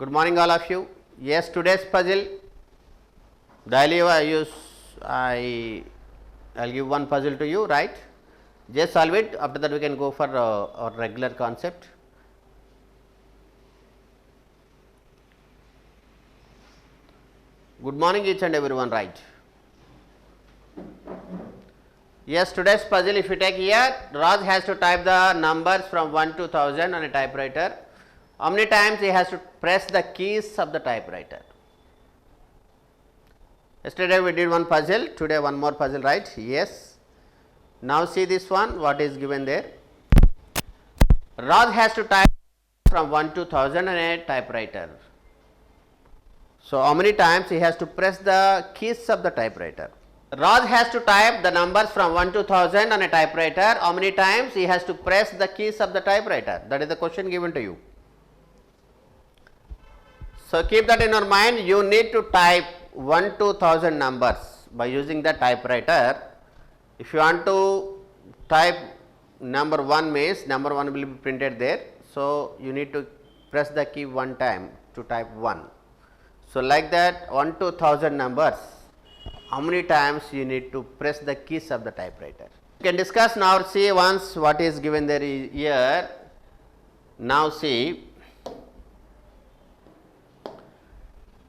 Good morning all of you. Yes, today's puzzle daily I'll give one puzzle to you, right? Just solve it. After that we can go for our regular concept. Good morning each and everyone, right? Yes, today's puzzle, if you take here, Raj has to type the numbers from 1 to 1000 on a typewriter. How many times he has to press the keys of the typewriter? Yesterday we did one puzzle, today one more puzzle, right? Yes. Now see this one, what is given there. Raj has to type from 1 to 1000 on a typewriter. So how many times he has to press the keys of the typewriter? Raj has to type the numbers from 1 to 1000 on a typewriter. How many times he has to press the keys of the typewriter? That is the question given to you. So keep that in your mind. You need to type 1 to 1000 numbers by using the typewriter. If you want to type number 1 means number 1 will be printed there. So you need to press the key one time to type 1. So like that 1 to 1000 numbers, how many times you need to press the keys of the typewriter? You can discuss now. See once what is given there here. Now see,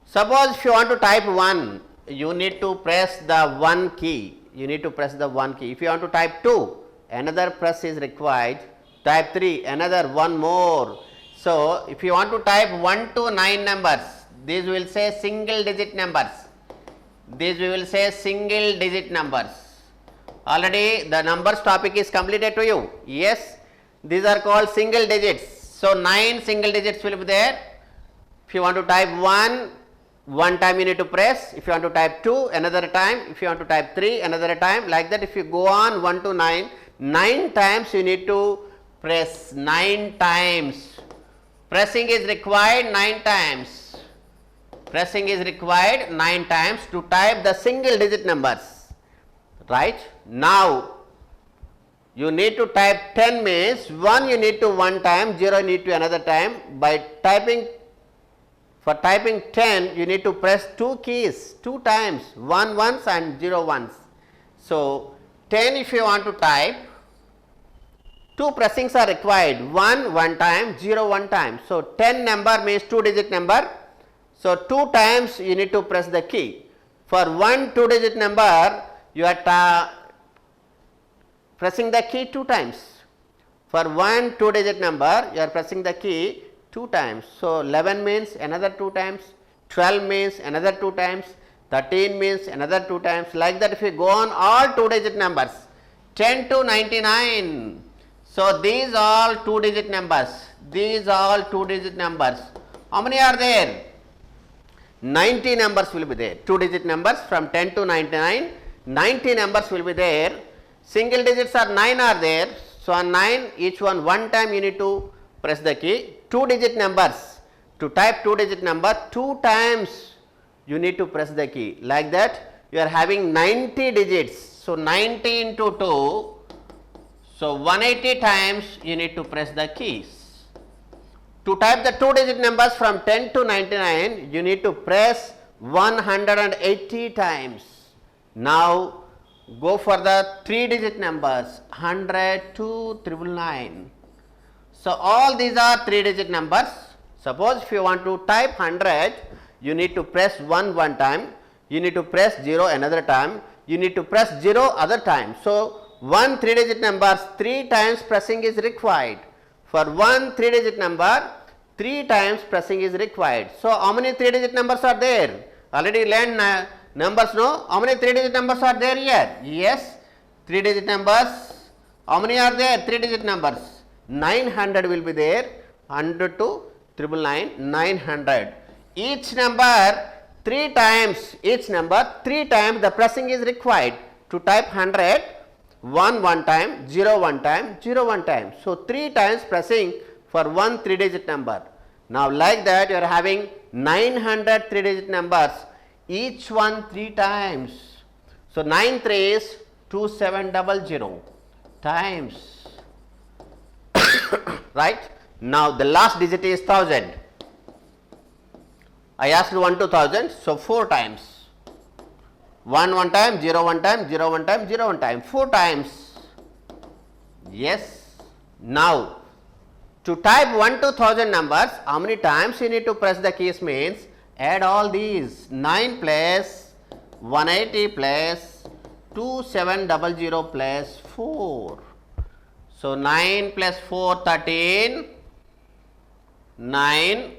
suppose if you want to type 1, you need to press the 1 key. You need to press the 1 key. If you want to type 2, another press is required. Type 3, another one more. So if you want to type 1 to 9 numbers, these will say single digit numbers. These we will say single digit numbers. Already the numbers topic is completed to you. Yes, these are called single digits. So 9 single digits will be there. If you want to type 1 time you need to press. If you want to type 2, another time. If you want to type 3, another time. Like that, if you go on 1 to 9, 9 times you need to press 9 times. Pressing is required 9 times. Pressing is required 9 times to type the single digit numbers, right? Now you need to type 10 means 1 you need to 1 time, 0 you need to another time. By typing, for typing 10 you need to press 2 keys 2 times, 1 once and 0 once. So 10 if you want to type, 2 pressings are required, 1 time, 0 1 time. So 10 number means 2 digit number. So 2 times you need to press the key. For 1 2 digit number you are pressing the key 2 times. For 1 2 digit number you are pressing the key 2 times. So 11 means another 2 times, 12 means another 2 times, 13 means another 2 times. Like that if you go on all 2 digit numbers, 10 to 99. So these all 2 digit numbers. These all 2 digit numbers. How many are there? 90 numbers will be there. 2 digit numbers from 10 to 99, 90 numbers will be there. Single digits are 9 are there. So on 9 each one 1 time you need to press the key. 2 digit numbers, to type 2 digit number 2 times you need to press the key. Like that you are having 90 digits. So 90 into 2, so 180 times you need to press the keys. To type the 2 digit numbers from 10 to 99, you need to press 180 times. Now go for the 3 digit numbers, 100 to 999. So all these are 3 digit numbers. Suppose if you want to type 100, you need to press 1 time, you need to press 0 another time, you need to press 0 other time. So 1 3 digit numbers 3 times pressing is required. For 1 3 digit number 3 times pressing is required. So how many 3 digit numbers are there? Already learned numbers, no? How many 3 digit numbers are there here? Yes, 3 digit numbers. How many are there? 3 digit numbers. 900 will be there. 100 to 999, 900. Each number 3 times, each number 3 times the pressing is required. To type 100, 1 time, 0 1 time, 0 1 time. So 3 times pressing for 1 3 digit number. Now like that you are having 900 3 digit numbers, each one 3 times. So 9 3s 2700 times. Right? Now the last digit is 1000. I asked 1 to 1000, so 4 times. 1 one time, 0 one time, 0 one time, 0 one time, 4 times. Yes. Now, to type 1 to 1000 numbers, how many times you need to press the keys means add all these 9 plus 180 plus 2700 plus 4. So, 9 plus 4 13, 9,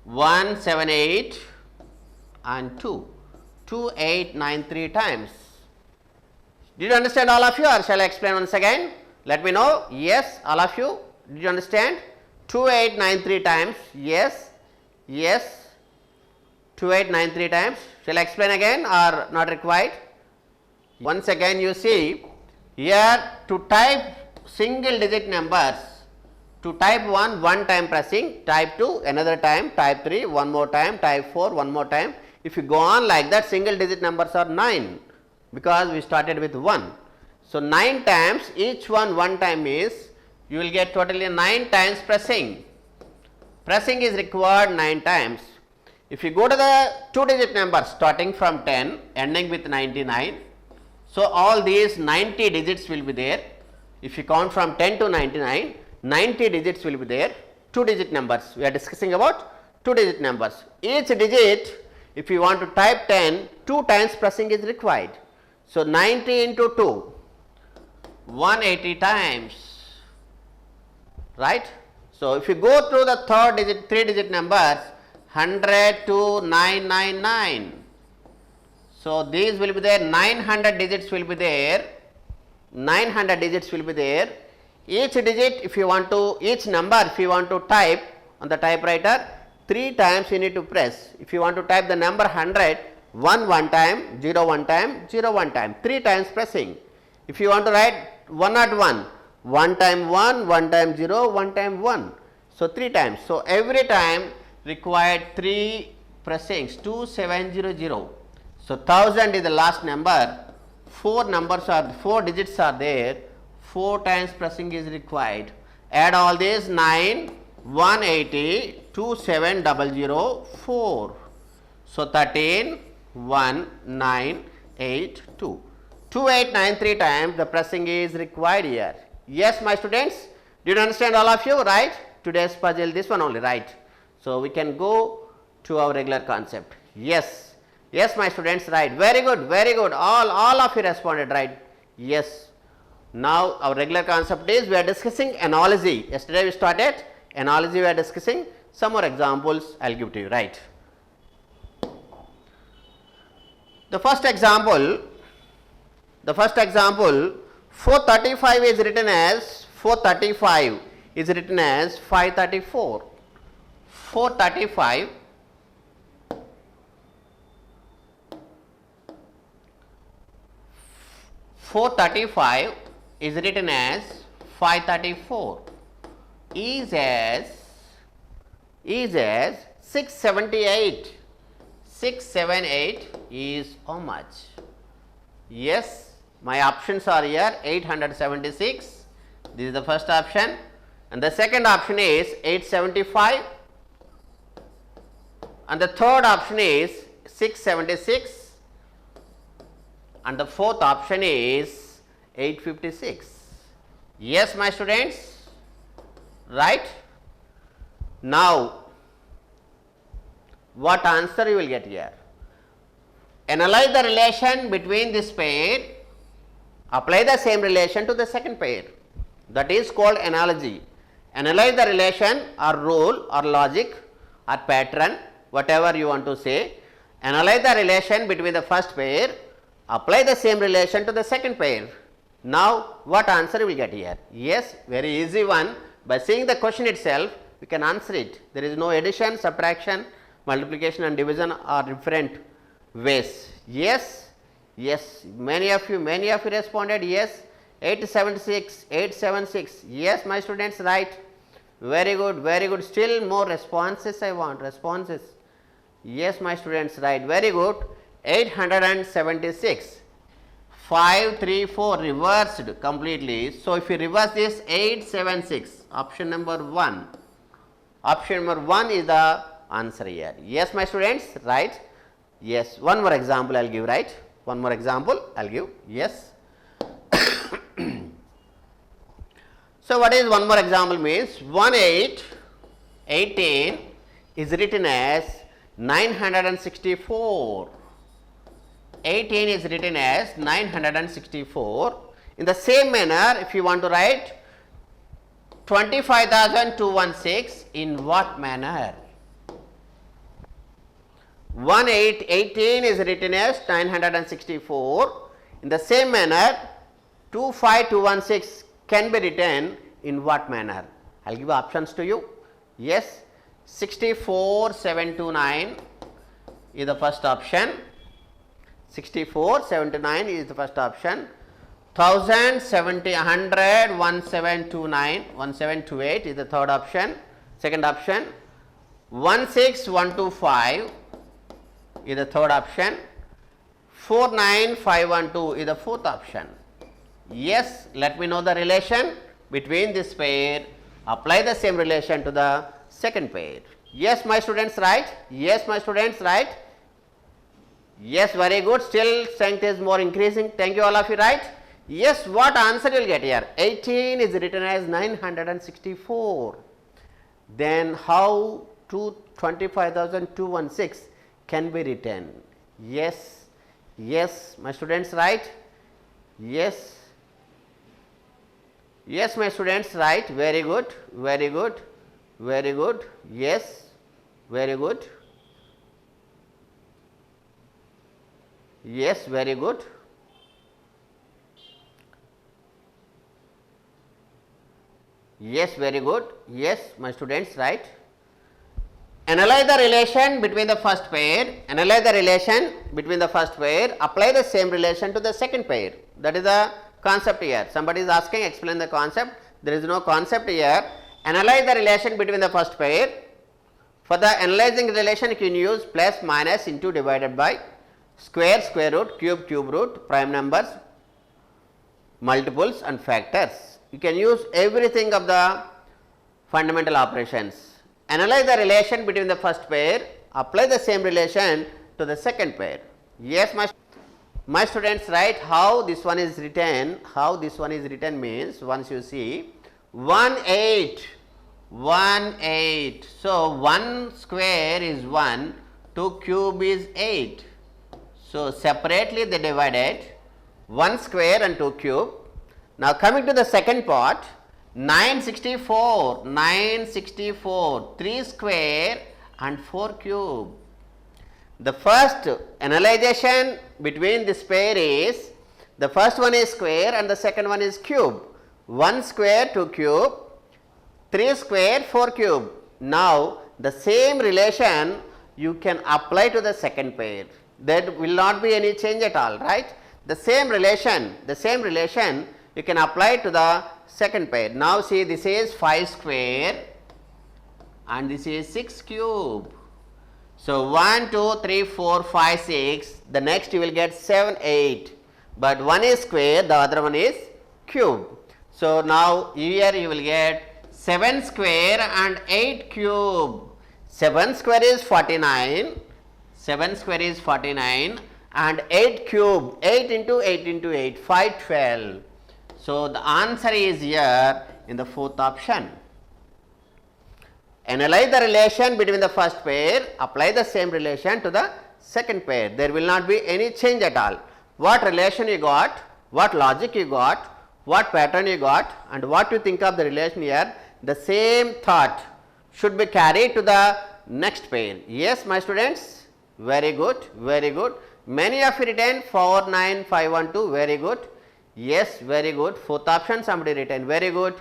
178 and 2, 2893 times. Did you understand all of you, or shall I explain once again? Let me know. Yes, all of you, did you understand? 2893 times, yes, yes, 2893 times. Shall I explain again or not required? Once again you see, here to type single digit numbers, to type 1, one time pressing, type 2 another time, type 3 one more time, type 4 one more time. If you go on like that, single digit numbers are 9, because we started with 1. So, 9 times, each one time is, you will get totally 9 times pressing. Pressing is required 9 times. If you go to the 2 digit numbers starting from 10 ending with 99, so all these 90 digits will be there. If you count from 10 to 99, 90 digits will be there. 2 digit numbers, we are discussing about 2 digit numbers. Each digit, if you want to type 10, 2 times pressing is required. So, 90 into 2, 180 times, right. So, if you go through the third digit, 3 digit numbers, 100 to 999. So, these will be there, 900 digits will be there, 900 digits will be there. Each digit, if you want to, each number if you want to type on the typewriter, 3 times you need to press. If you want to type the number 100, 1 one time, 0 one time, 0 one time, 3 times pressing. If you want to write 101, 1 time 1, 1 time 0, 1 time 1. So, 3 times. So, every time required 3 pressings, 2700. So, 1000 is the last number, 4 numbers are, 4 digits are there, 4 times pressing is required. Add all these 9, 180, 2700, 4. So, 13, 1, 9, 8, 2. 2893 times the pressing is required here. Yes, my students, did you understand all of you, right? Today's puzzle, this one only, right? So, we can go to our regular concept. Yes, yes, my students, right? Very good, very good. All of you responded, right? Yes. Now, our regular concept is, we are discussing analogy. Yesterday we started analogy, we are discussing. Some more examples I will give to you, right? The first example, 435 is written as 435 is written as 534. 435 is written as 534 is as 678. 678 is how much? Yes, my options are here, 876, this is the first option, and the second option is 875, and the third option is 676, and the fourth option is 856. Yes, my students, right? Now, what answer you will get here? Analyze the relation between this pair, apply the same relation to the second pair. That is called analogy. Analyze the relation or rule or logic or pattern, whatever you want to say. Analyze the relation between the first pair, apply the same relation to the second pair. Now, what answer you will get here? Yes, very easy one. By seeing the question itself, we can answer it. There is no addition, subtraction, multiplication and division are different ways. Yes, yes, many of you responded yes. 876, 876. Yes, my students, right. Very good, very good. Still more responses I want, responses. Yes, my students, right. Very good. 876. 534 reversed completely. So, if you reverse this 876, option number 1. Option number 1 is the answer here. Yes, my students, right? Yes, one more example I will give, right? One more example I will give, yes. So, what is one more example means 18 is written as 964. 18 is written as 964. In the same manner, if you want to write 25,216, in what manner? 18 is written as 964. In the same manner, 25216 can be written in what manner? I will give options to you. Yes, 64729 is the first option. 64729 is the first option. 1070, 100, 1729, 1728 is the third option. Second option. 16125 is the third option. 49512 is the fourth option. Yes, let me know the relation between this pair. Apply the same relation to the second pair. Yes, my students, right? Yes, my students, right? Yes, very good. Still strength is more increasing. Thank you all of you, right? Yes, what answer you will get here? 18 is written as 964. Then how 25,216 can be written? Yes, yes, my students, right? Yes, yes, my students, right? Very good, very good, very good. Yes, very good. Yes, very good. Yes, very good. Yes, my students, right? Analyze the relation between the first pair. Analyze the relation between the first pair. Apply the same relation to the second pair. That is the concept here. Somebody is asking, explain the concept. There is no concept here. Analyze the relation between the first pair. For the analyzing relation, you can use plus, minus, into, divided by, square, square root, cube, cube root, prime numbers, multiples and factors. You can use everything of the fundamental operations. Analyze the relation between the first pair, apply the same relation to the second pair. Yes, my students, right? How this one is written? How this one is written means, once you see 1 8, 1 8. So 1 square is 1, 2 cube is 8. So separately they divided 1 square and 2 cube. Now coming to the second part, 964, 964, 3 square and 4 cube. The first analyzation between this pair is, the first one is square and the second one is cube. 1 square, 2 cube, 3 square, 4 cube. Now the same relation you can apply to the second pair. There will not be any change at all, right? The same relation you can apply to the second pair. Now see, this is 5 square and this is 6 cube. So 1, 2, 3, 4, 5, 6. The next you will get 7, 8. But one is square, the other one is cube. So now here you will get 7 square and 8 cube. 7 square is 49. 7 square is 49 and 8 cube, 8 into 8 into 8, 512. So the answer is here in the fourth option. Analyze the relation between the first pair, apply the same relation to the second pair. There will not be any change at all. What relation you got, what logic you got, what pattern you got, and what you think of the relation here, the same thought should be carried to the next pair. Yes, my students, very good, very good. Many of you written 4, 9, 5, 1, 2, very good. Yes, very good. Fourth option somebody written, very good,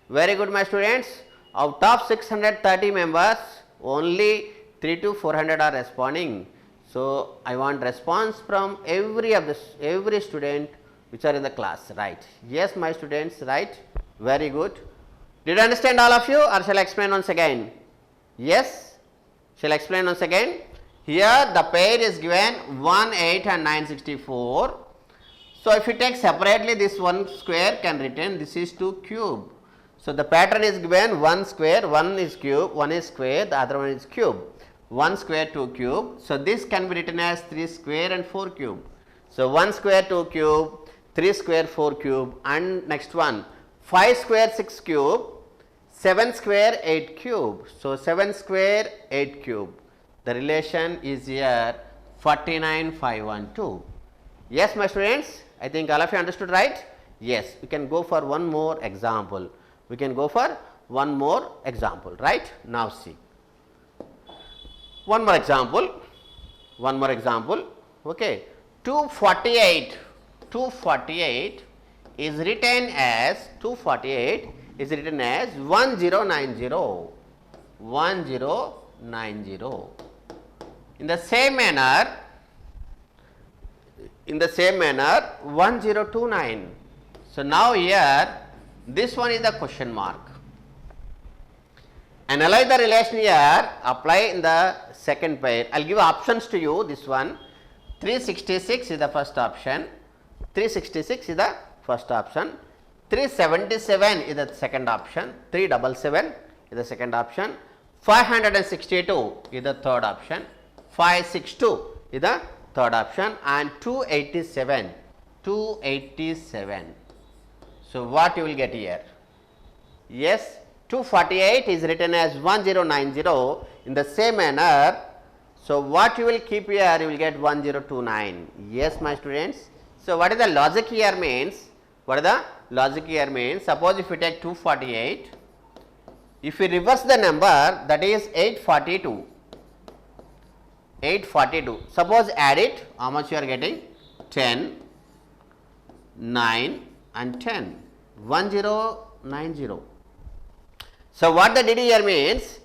very good, my students. Out of 630 members, only 3 to 400 are responding. So I want response from every student which are in the class, right? Yes, my students, right? Very good. Did you understand all of you, or shall I explain once again? Yes, shall I explain once again? Here the pair is given 1, 8 and 964. So if you take separately, this 1 square can written, this is 2 cube. So, the pattern is given 1 square, 1 is cube, 1 is square, the other one is cube. 1 square 2 cube. So, this can be written as 3 square and 4 cube. So, 1 square 2 cube, 3 square 4 cube, and next one 5 square 6 cube, 7 square 8 cube. So, 7 square 8 cube. The relation is here 49512. Yes, my students, I think all of you understood, right? Yes, we can go for one more example. We can go for one more example, right? Now, see. One more example, okay. 248 is written as 1090. In the same manner 1029. So, now here this one is the question mark. Analyze the relation here, apply in the second pair. I will give options to you. This one 366 is the first option, 366 is the first option, 377 is the second option, 377 is the second option, 562 is the third option, 562 is the third option, and 287. So, what you will get here? Yes, 248 is written as 1090 in the same manner. So, what you will keep here? You will get 1029. Yes, my students. So, what is the logic here means? Suppose if you take 248, if you reverse the number, that is 842. Suppose add it, how much you are getting? 10, 9 and 10, 1090. So, what the did here means,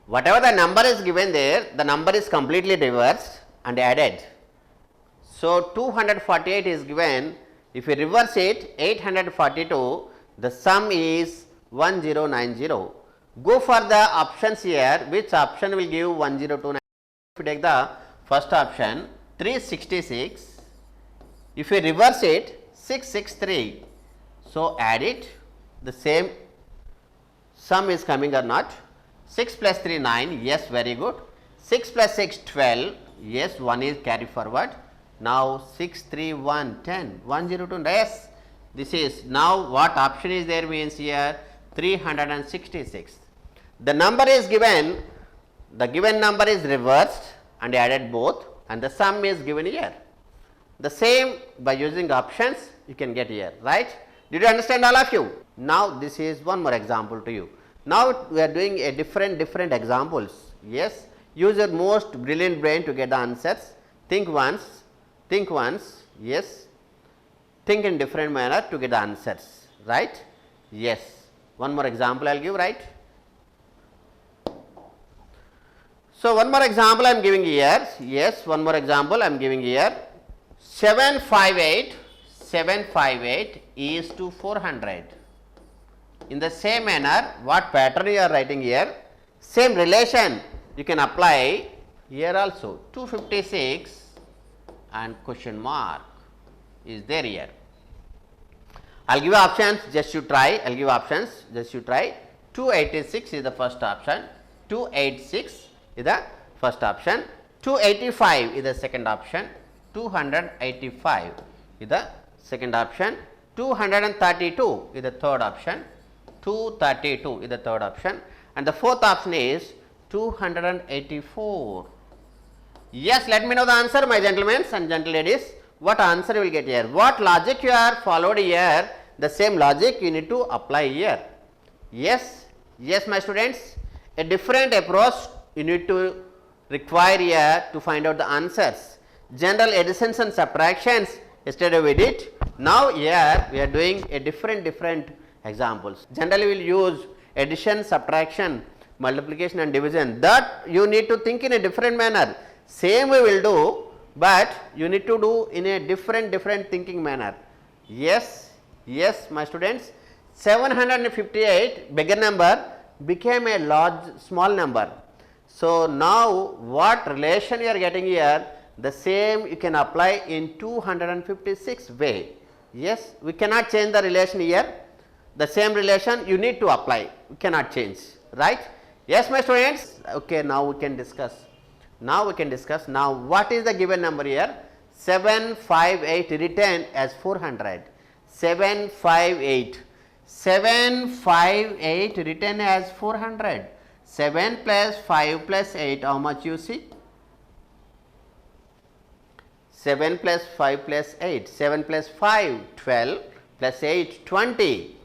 whatever the number is given there, the number is completely reversed and added. So, 248 is given, if you reverse it 842, the sum is 1090. Go for the options here, which option will give 1029? If you take the first option 366, if you reverse it 663, so add it, the same sum is coming or not. 6 plus 3 9, yes, very good. 6 plus 6 12, yes, 1 is carried forward. Now 6 3 1 10, 102, yes, this is now what option is there means here 366. The number is given, the given number is reversed and added both, and the sum is given here. The same by using options you can get here, right? Did you understand, all of you? Now, this is one more example to you. Now, we are doing a different examples. Yes, use your most brilliant brain to get the answers. Think once, yes, think in different manner to get the answers, right? Yes, one more example I will give, right? So, one more example I am giving here. Yes, one more example I am giving here. 758 is to 400. In the same manner, what pattern you are writing here? Same relation you can apply here also. 256 and question mark is there here. I will give options, just you try. 286 is the first option. 286 is the first option. 285 is the second option. 285 is the second option. 232 is the third option. 232 is the third option, and the fourth option is 284. Yes, let me know the answer, my gentlemen and gentle ladies. What answer you will get here? What logic you are followed here? The same logic you need to apply here. Yes, my students. A different approach you need to require here to find out the answers. General additions and subtractions yesterday we did. Now here we are doing a different examples. Generally we will use addition, subtraction, multiplication and division. That you need to think in a different manner. Same we will do, but you need to do in a different thinking manner. Yes, my students. 758 bigger number became a small number. So now what relation you are getting here? The same you can apply in 256 way. Yes, we cannot change the relation here. the same relation you need to apply, you cannot change, right? Yes, my students. Okay, now we can discuss. Now what is the given number here? 758 written as 400. 758 written as 400. 7 plus 5 plus 8, how much you see? 7 plus 5 plus 8, 7 plus 5, 12 plus 8, 20.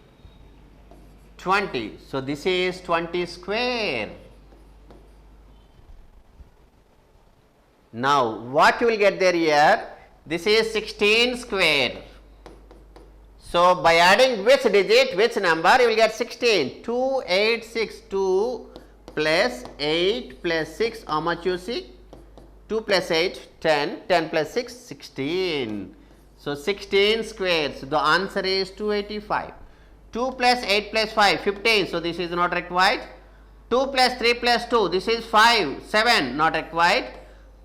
20. So, this is 20 square. Now, what you will get there here? This is 16 square. So, by adding which digit, which number, you will get 16. 286, 2 plus 8 plus 6, how much you see? 2 plus 8, 10, 10 plus 6, 16. So, 16 squares. The answer is 285. 2 plus 8 plus 5, 15. So, this is not required. 2 plus 3 plus 2, this is 5, 7, not required.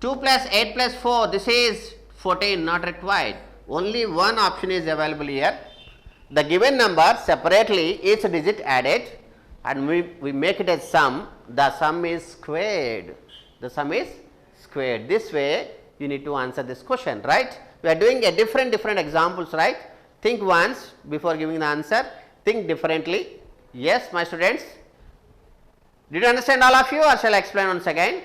2 plus 8 plus 4, this is 14, not required. Only one option is available here. The given number separately, each digit added, and we make it as sum. The sum is squared. The sum is squared. This way you need to answer this question, right? We are doing a different examples, right? Think once before giving the answer. Think differently. Yes, my students. Did you understand all of you, or shall I explain once again?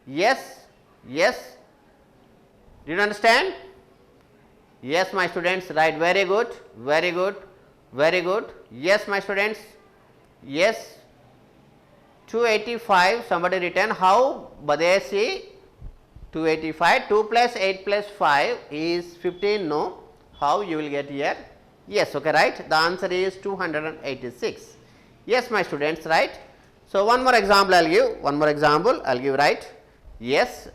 Yes, yes. Did you understand? Yes, my students. Right. Very good. Very good. Very good. Yes, my students. Yes. 285. Somebody written. How? Badesi. 285. 2 plus 8 plus 5 is 15. No. How you will get here? Yes. Okay. Right. The answer is 286. Yes, my students. Right. So, one more example I will give. One more example I will give. Right. Yes.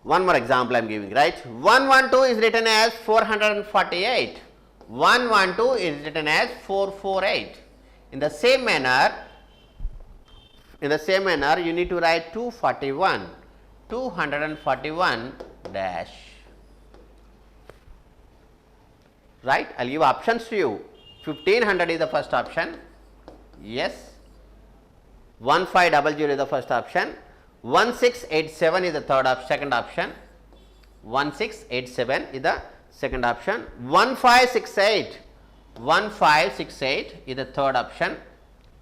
One more example I am giving, right? 112 is written as 448. 112 is written as 448. In the same manner, you need to write 241. 241 dash. Right? I will give options to you. 1500 is the first option. Yes. 1500 is the first option. 1687 is the second option. 1687 is the second option. 1568 is the third option.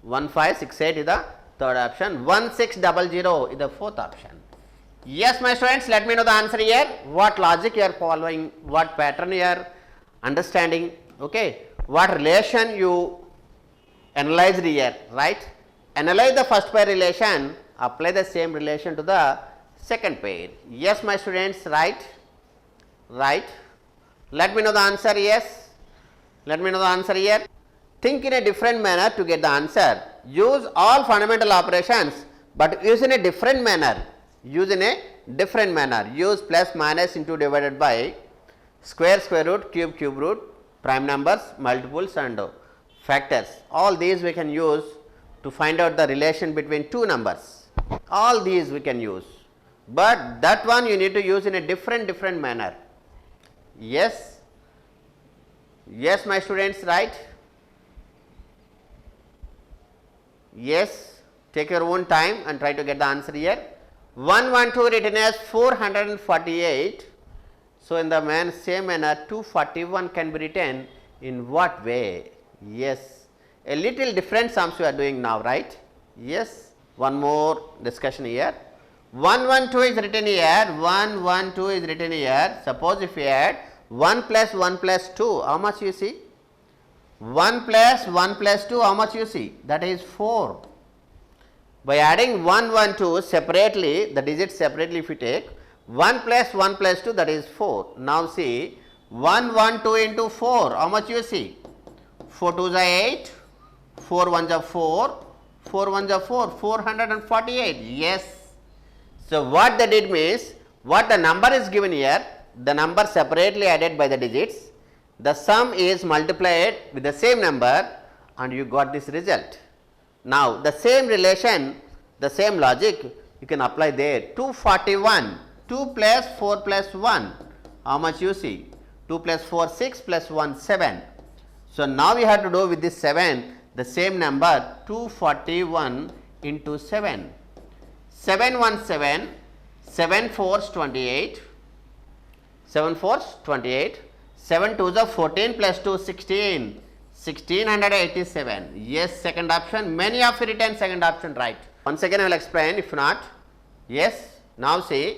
1568 is the third option. 1600 is the fourth option. Yes, my students, let me know the answer here. What logic you are following, what pattern you are understanding, okay? What relation you analyzed here, right? Analyze the first pair relation, apply the same relation to the second pair. Yes, my students, right? Right. Let me know the answer. Yes. Let me know the answer here. Think in a different manner to get the answer. Use all fundamental operations, but use in a different manner. Use in a different manner. Use plus, minus, into, divided by, square, square root, cube, cube root, prime numbers, multiples and factors. All these we can use to find out the relation between two numbers. All these we can use, but that one you need to use in a different manner. Yes. Yes, my students, right? Yes. Take your own time and try to get the answer here. 112 written as 448. So, in the same manner 241 can be written in what way? Yes. A little different sums we are doing now, right? Yes. One more discussion here. 112 is written here. 112 is written here. Suppose if we add 1 plus 1 plus 2, how much you see? 1 plus 1 plus 2, how much you see? That is 4. By adding 112 separately, the digits separately if you take, 1 plus 1 plus 2, that is 4. Now see, 112 into 4, how much you see? 4 2s are 8, 4 1s are 4, 4 1s are 4, 448. Yes. So, what they did means, what the number is given here, the number separately added by the digits, the sum is multiplied with the same number and you got this result. Now, the same relation, the same logic you can apply there. 241, 2 plus 4 plus 1, how much you see? 2 plus 4 6 plus 1 7. So, now we have to do with this 7 the same number 241 into 7. 7 1 7, 7 4s 28, 7 4s 28, 7 2s are 14 plus 2 16, 1687. Yes, second option. Many of you written second option right. Once again I will explain, if not. Yes, now see,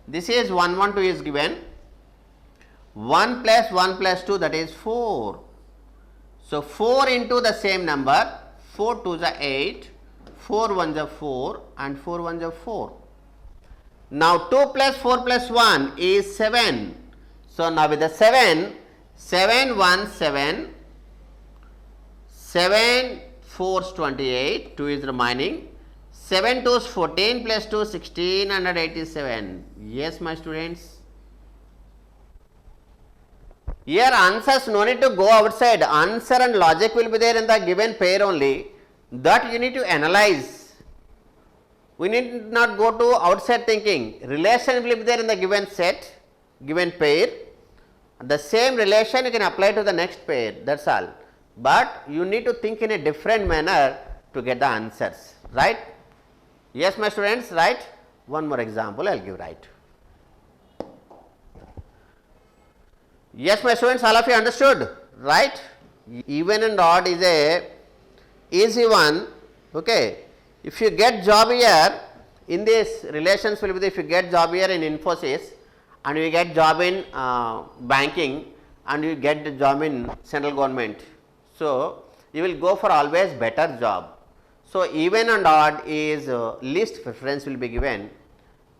this is 1 1 2 is given, 1 plus 2, that is 4. So, 4 into the same number, 4 2s are 8, 4 1s are 4 and 4 1s are 4. Now, 2 plus 4 plus 1 is 7. So, now with the 7, 7 1 7, 7 4s 28, 2 is remaining, 7 2s 14 plus 2 1687. Yes, my students. Here answers no need to go outside, answer and logic will be there in the given pair only, that you need to analyze. We need not go to outside thinking, relation will be there in the given set, given pair, the same relation you can apply to the next pair, that is all, but you need to think in a different manner to get the answers, right. Yes, my students, right. One more example I will give, right. Yes, my students, all of you understood, right. Even and odd is a easy one, okay. If you get job here in this relations will be there, if you get job here in Infosys and you get job in banking and you get the job in central government. So, you will go for always better job. So, even and odd is least preference will be given,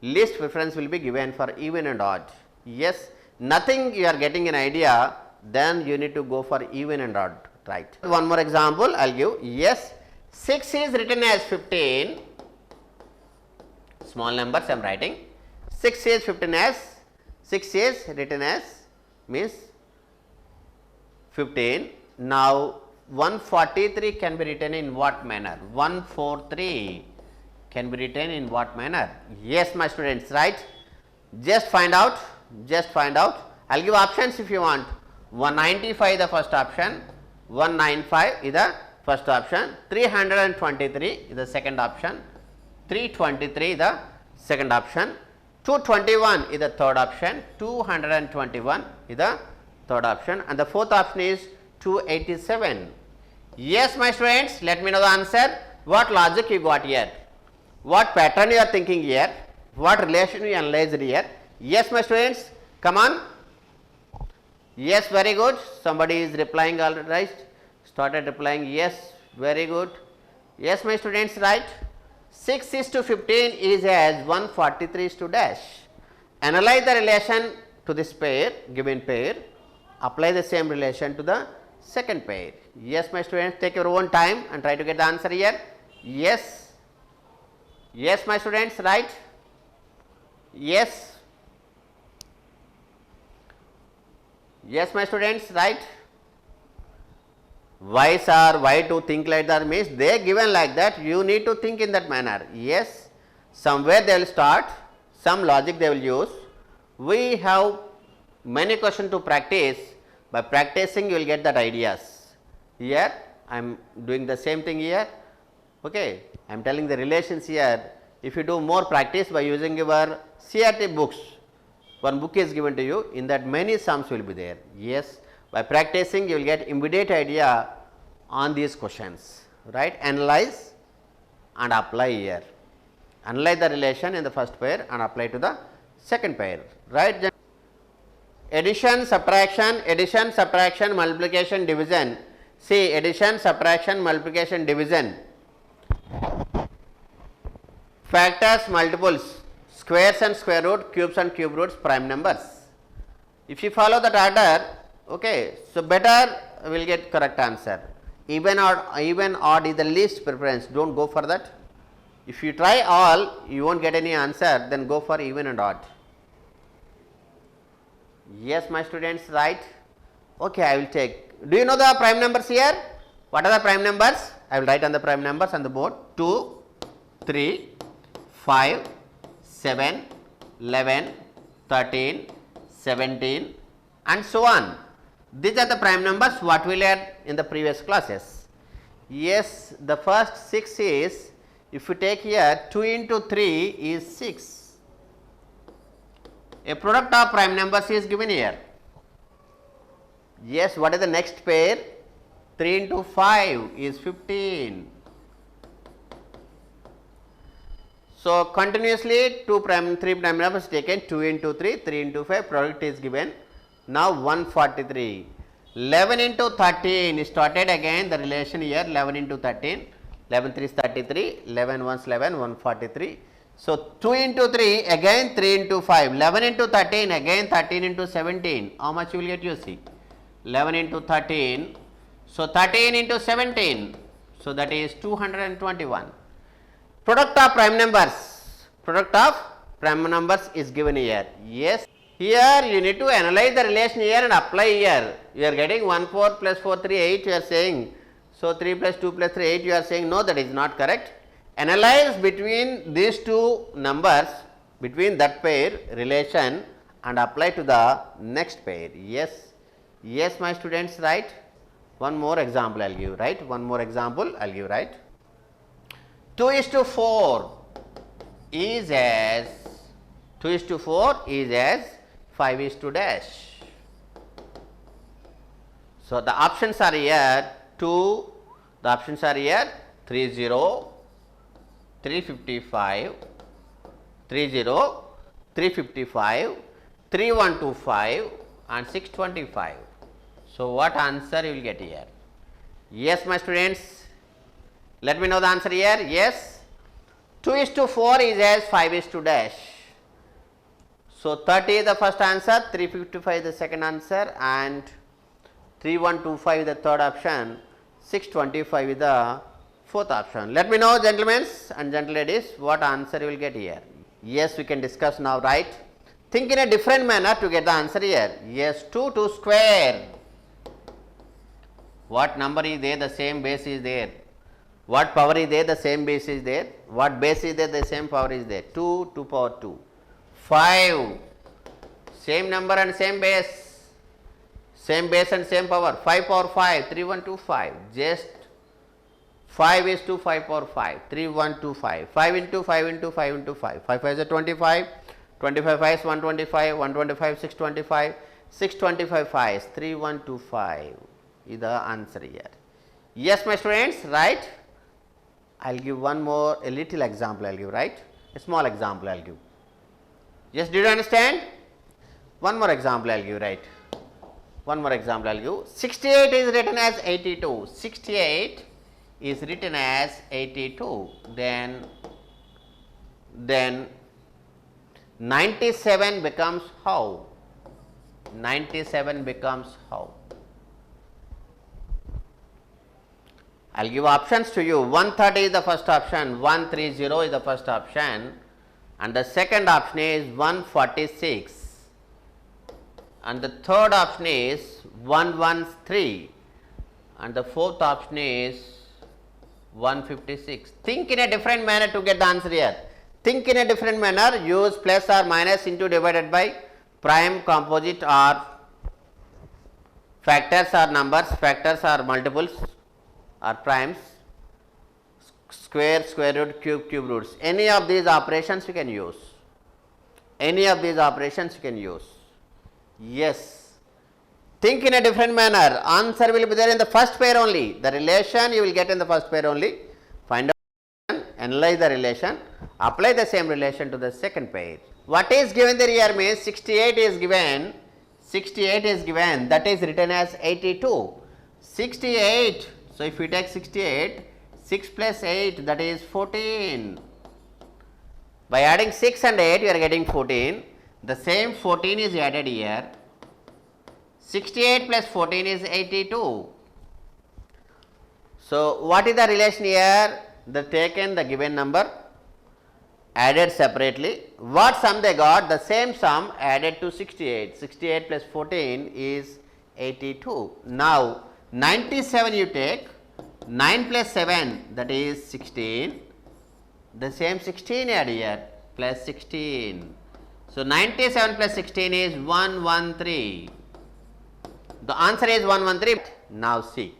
least preference will be given for even and odd. Yes, nothing you are getting an idea, then you need to go for even and odd, right. One more example I will give. Yes, 6 is written as 15, small numbers I am writing, 6 is 15 as, 6 is written as means 15. Now, 143 can be written in what manner? 143 can be written in what manner? Yes, my students, right. Just find out, just find out. I will give options if you want. 195 the first option, 195 is the first option, 323 is the second option, 323 is the second option, 221 is the third option, 221 is the third option, and the fourth option is 287. Yes, my students, let me know the answer. What logic you got here? What pattern you are thinking here? What relation you analyzed here? Yes, my students, come on. Yes, very good. Somebody is replying all right. Started replying, yes, very good. Yes, my students, right. 6 is to 15 is as 143 is to dash. Analyze the relation to this pair, given pair, apply the same relation to the second pair. Yes, my students, take your own time and try to get the answer here. Yes, yes, my students, right. Yes, yes, my students, right. Why sir, why to think like that means they given like that, you need to think in that manner. Yes, somewhere they will start, some logic they will use. We have many questions to practice, by practicing you will get that ideas. Here I am doing the same thing here, okay. I am telling the relations here. If you do more practice by using your CRT books, one book is given to you, in that many sums will be there. Yes, by practicing you will get immediate idea on these questions, right. Analyze and apply here. Analyze the relation in the first pair and apply to the second pair, right. Addition, subtraction, multiplication, division. See, addition, subtraction, multiplication, division. Factors, multiples, squares and square root, cubes and cube roots, prime numbers. If you follow that order, okay, so better we will get correct answer. Even odd is the least preference, do not go for that. If you try all, you won't get any answer, then go for even and odd. Yes, my students, right. Okay, I will take. Do you know the prime numbers here? What are the prime numbers? I will write on the prime numbers on the board. 2, 3, 5, 7, 11, 13, 17, and so on. These are the prime numbers what we learned in the previous classes. Yes, the first 6 is, if you take here 2 into 3 is 6. A product of prime numbers is given here. Yes, what is the next pair? 3 into 5 is 15. So, continuously 3 prime numbers taken, 2 into 3, 3 into 5, product is given. Now 143. 11 into 13 started again the relation here, 11 into 13, 11 3 is 33, 11 1 is 11, 143. So, 2 into 3 again 3 into 5, 11 into 13 again 13 into 17, how much you will get, you see, 11 into 13, so 13 into 17, so that is 221. Product of prime numbers is given here. Yes, here you need to analyze the relation here and apply here. You are getting 1 4 plus 4 3 8 you are saying. So, 3 plus 2 plus 3 8 you are saying, no, that is not correct. Analyze between these two numbers, between that pair relation and apply to the next pair. Yes, yes my students, right. One more example I will give, right. One more example I will give, right. 2 is to 4 is as 2 is to 4 is as 5 is to dash. So, the options are here 2, the options are here 30, 355, 30, 355, 3125 and 625. So, what answer you will get here? Yes my students, let me know the answer here. Yes, 2 is to 4 is as 5 is to dash. So, 30 is the first answer, 355 is the second answer and 3125 is the third option, 625 is the fourth option. Let me know, gentlemen and gentle ladies, what answer you will get here. Yes, we can discuss now, right. Think in a different manner to get the answer here. Yes, 2 square. What number is there? The same base is there. What power is there? The same base is there. What base is there? The same power is there. 2 power 2. 5. Same number and same base. Same base and same power. 5 power 5. 3125. Just 5 is to 5 power 5. 3125. 5 into 5 into 5 into 5. 5 5 is 25. 25 5 is 125. 125 625. 625 5 is 3125. Is the answer here. Yes my students, right. I will give one more, a little example I will give, right, a small example I will give. Yes, did you understand? One more example I will give, right. One more example I will give. 68 is written as 82. 68 is written as 82. Then 97 becomes how? 97 becomes how? I will give options to you. 130 is the first option, 130 is the first option and the second option is 146 and the third option is 113 and the fourth option is 156. Think in a different manner to get the answer here. Think in a different manner, use plus or minus into divided by, prime, composite or factors or numbers, factors or multiples or primes, square, square root, cube, cube roots. Any of these operations you can use. Any of these operations you can use. Yes. Think in a different manner. Answer will be there in the first pair only. The relation you will get in the first pair only. Find out, analyze the relation, apply the same relation to the second pair. What is given there here means 68 is given. 68 is given. That is written as 82. 68. So, if we take 68, 6 plus 8, that is 14. By adding 6 and 8 you are getting 14. The same 14 is added here. 68 plus 14 is 82. So, what is the relation here? They taken the given number, added separately. What sum they got? The same sum added to 68. 68 plus 14 is 82. Now, 97 you take, 9 plus 7, that is 16. The same 16 add here, plus 16. So, 97 plus 16 is 113. The answer is 113. Now see,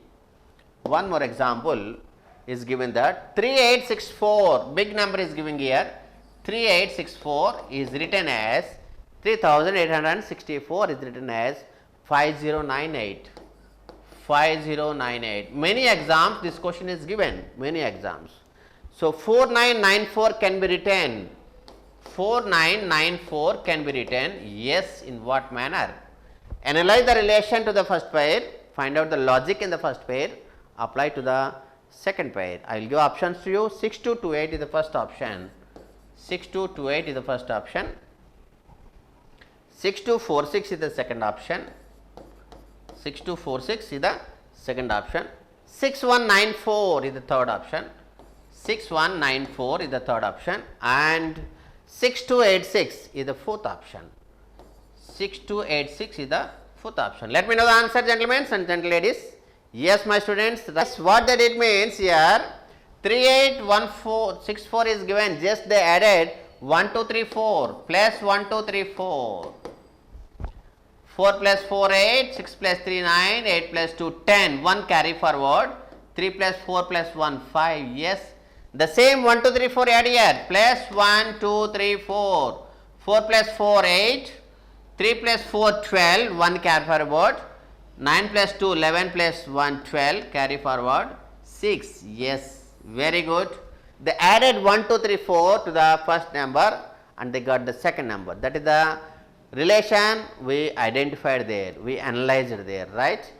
one more example is given that 3864, big number is given here. 3864 is written as 3864 is written as 5098. 5098. Many exams this question is given, many exams. So 4994 can be written. 4994 can be written. Yes, in what manner? Analyze the relation to the first pair, find out the logic in the first pair, apply to the second pair. I will give options to you. 6228 is the first option. 6228 is the first option. 6246 is the second option. 6246 is the second option. 6194 is the third option. 6194 is the third option, and 6286 is the fourth option. 6286 is the fourth option. Let me know the answer, gentlemen and gentle ladies. Yes, my students, that's what that it means here. 381464 is given, just they added 1 2 3 4 plus 1 2 3 4. 4 plus 4 8, 6 plus 3 9, 8 plus 2 10, 1 carry forward, 3 plus 4 plus 1 5. Yes, the same 1 2 3 4 add here, plus 1 2 3 4, 4 plus 4 8, 3 plus 4 12, 1 carry forward, 9 plus 2 11 plus 1 12 carry forward, 6. Yes, very good. They added 1 2 3 4 to the first number and they got the second number. That is the relation we identified there, we analyzed there, right?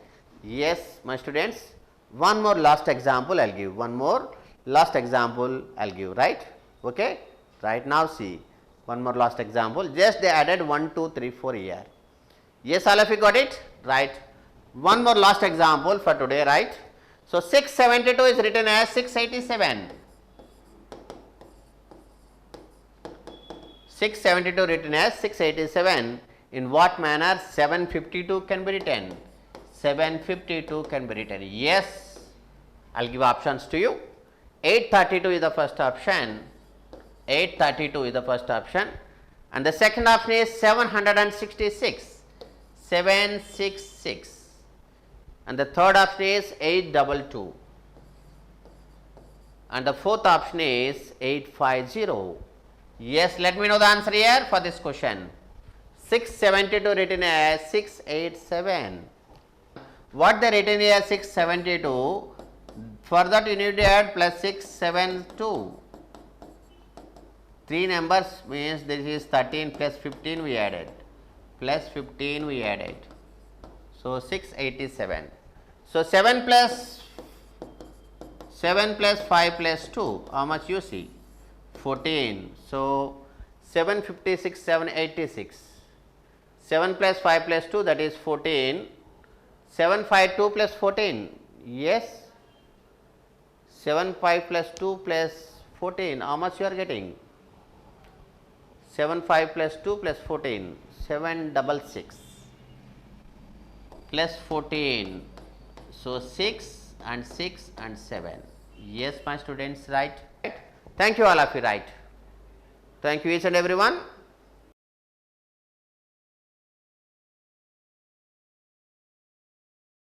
Yes, my students. One more last example I will give, one more last example I will give, right? Okay, right now see, one more last example, just they added 1 2 3 4 here. Yes, all of you got it, right? One more last example for today, right? So 672 is written as 687. 672 written as 687. In what manner 752 can be written? 752 can be written. Yes, I will give options to you. 832 is the first option. 832 is the first option. And the second option is 766. 766. And the third option is 822. And the fourth option is 850. Yes, let me know the answer here for this question. 672 written as 687. What they written here 672, for that you need to add plus 672. 3 numbers means this is 13 plus 15 we added. Plus 15 we added. So 687. So 7 plus 5 plus 2, how much you see? 14. So 756, 786. 7 plus 5 plus 2, that is 14. 752 plus 14. Yes. 75 plus 2 plus 14. How much you are getting? 75 plus 2 plus 14. 766 plus 14. So 6 and 6 and 7. Yes, my students, right? Thank you all of you, right? Thank you each and everyone.